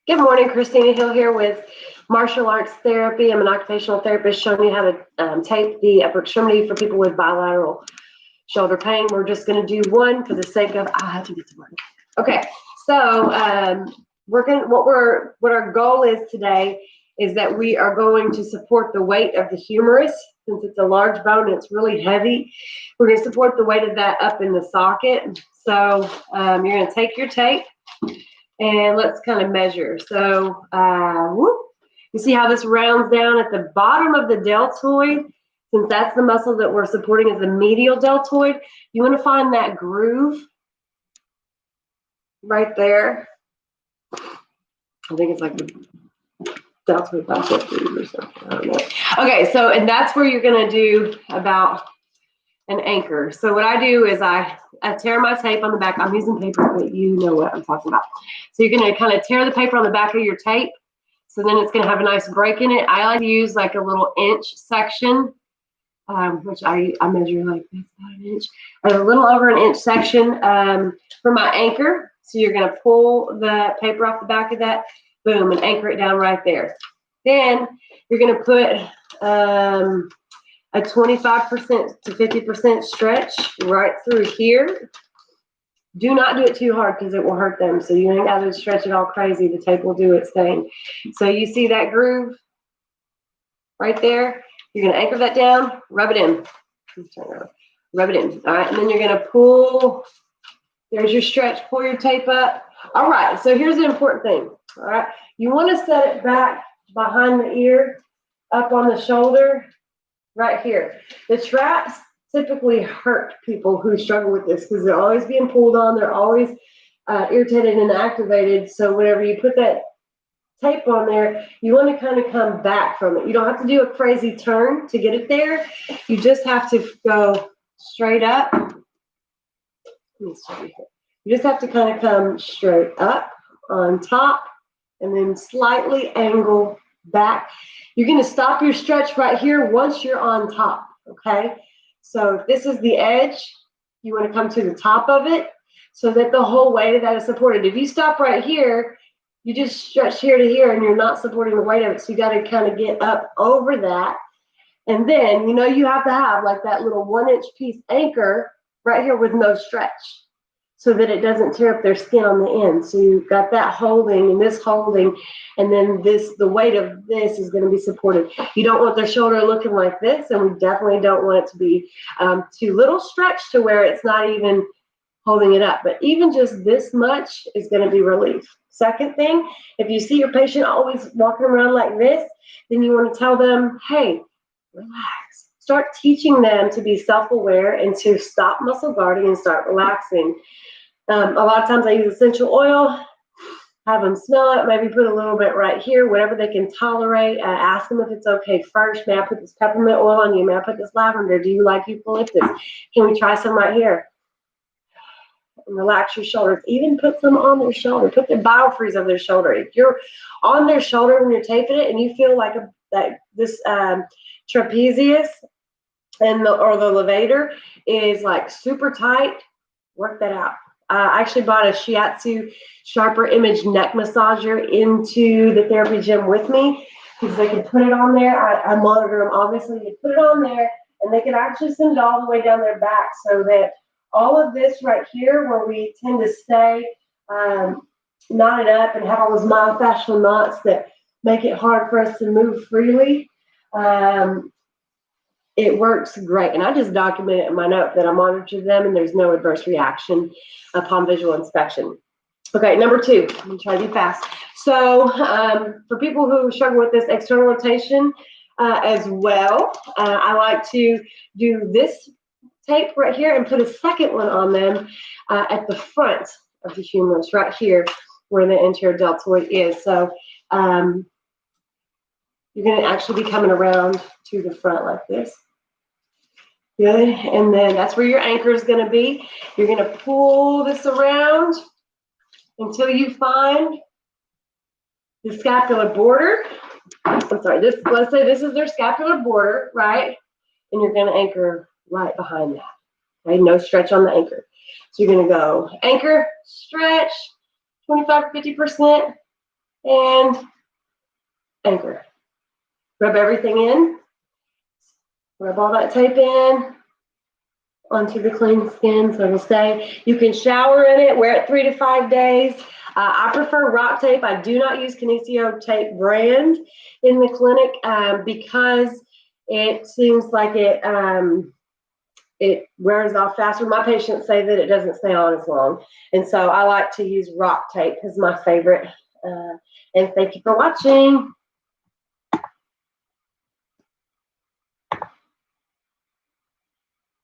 Good morning, Christina Hill here with Martial Arts Therapy. I'm an occupational therapist showing you how to tape the upper extremity for people with bilateral shoulder pain. We're just going to do one for the sake of, I have to get to work. Okay, so what our goal is today is that we are going to support the weight of the humerus. Since it's a large bone, it's really heavy. We're going to support the weight of that up in the socket. So you're going to take your tape and let's kind of measure. So you see how this rounds down at the bottom of the deltoid? Since that's the muscle that we're supporting is the medial deltoid, you want to find that groove right there. I think it's like the deltoid bicep groove or something. I don't know. Okay, so and that's where you're going to do about an anchor. So what I do is I tear my tape on the back. I'm using paper, but you know what I'm talking about. So you're going to kind of tear the paper on the back of your tape. So then it's going to have a nice break in it. I like to use like a little inch section, which I measure like that's about an inch, or a little over an inch section for my anchor. So you're going to pull the paper off the back of that, boom, and anchor it down right there. Then you're going to put a 25% to 50% stretch right through here. Do not do it too hard because it will hurt them. So you ain't got to stretch it all crazy. The tape will do its thing. So you see that groove right there? You're going to anchor that down, rub it in. Rub it in. All right, and then you're going to pull. There's your stretch. Pull your tape up. All right, so here's the important thing. All right, you want to set it back behind the ear, up on the shoulder. Right here. The traps typically hurt people who struggle with this because they're always being pulled on. They're always irritated and activated. So whenever you put that tape on there, you want to kind of come back from it. You don't have to do a crazy turn to get it there. You just have to go straight up. Let me show you here. You just have to kind of come straight up on top and then slightly angle back. You're going to stop your stretch right here once you're on top, okay? So if this is the edge, you want to come to the top of it so that the whole weight of that is supported. If you stop right here, you just stretch here to here and you're not supporting the weight of it. So you got to kind of get up over that. And then, you know, you have to have like that little 1-inch piece anchor right here with no stretch, so that it doesn't tear up their skin on the end. So you've got that holding and this holding, and then this, the weight of this is going to be supported. You don't want their shoulder looking like this, and we definitely don't want it to be too little stretch to where it's not even holding it up. But even just this much is going to be relief. Second thing, if you see your patient always walking around like this, then you want to tell them, hey, relax. Start teaching them to be self-aware and to stop muscle guarding and start relaxing. A lot of times I use essential oil, have them smell it, maybe put a little bit right here, whatever they can tolerate. Ask them if it's okay first. May I put this peppermint oil on you? May I put this lavender? Do you like eucalyptus? Can we try some right here? And relax your shoulders. Even put some on their shoulder. Put the biofreeze over their shoulder. If you're on their shoulder when you're taping it and you feel like this trapezius or the levator is like super tight, work that out. I actually bought a shiatsu sharper image neck massager into the therapy gym with me because they could put it on there. I monitor them, obviously. They put it on there, and they can actually send it all the way down their back so that all of this right here where we tend to stay knotted up and have all those myofascial knots that make it hard for us to move freely, it works great. And I just document it in my note that I monitor them and there's no adverse reaction upon visual inspection. Okay, number 2, I'm going to try to be fast. So for people who struggle with this external rotation as well, I like to do this tape right here and put a second one on them at the front of the humerus right here where the anterior deltoid is. So you're going to actually be coming around to the front like this. Good, and then that's where your anchor is going to be. You're going to pull this around until you find the scapular border. I'm sorry, let's say this is their scapular border, right? And you're going to anchor right behind that. Okay, no stretch on the anchor. So you're going to go anchor, stretch, 25 to 50%, and anchor. Rub everything in. Rub all that tape in onto the clean skin so it'll stay. You can shower in it, wear it 3 to 5 days. I prefer rock tape. I do not use Kinesiotaping brand in the clinic because it seems like it wears off faster. My patients say that it doesn't stay on as long. And so I like to use rock tape as my favorite. And thank you for watching.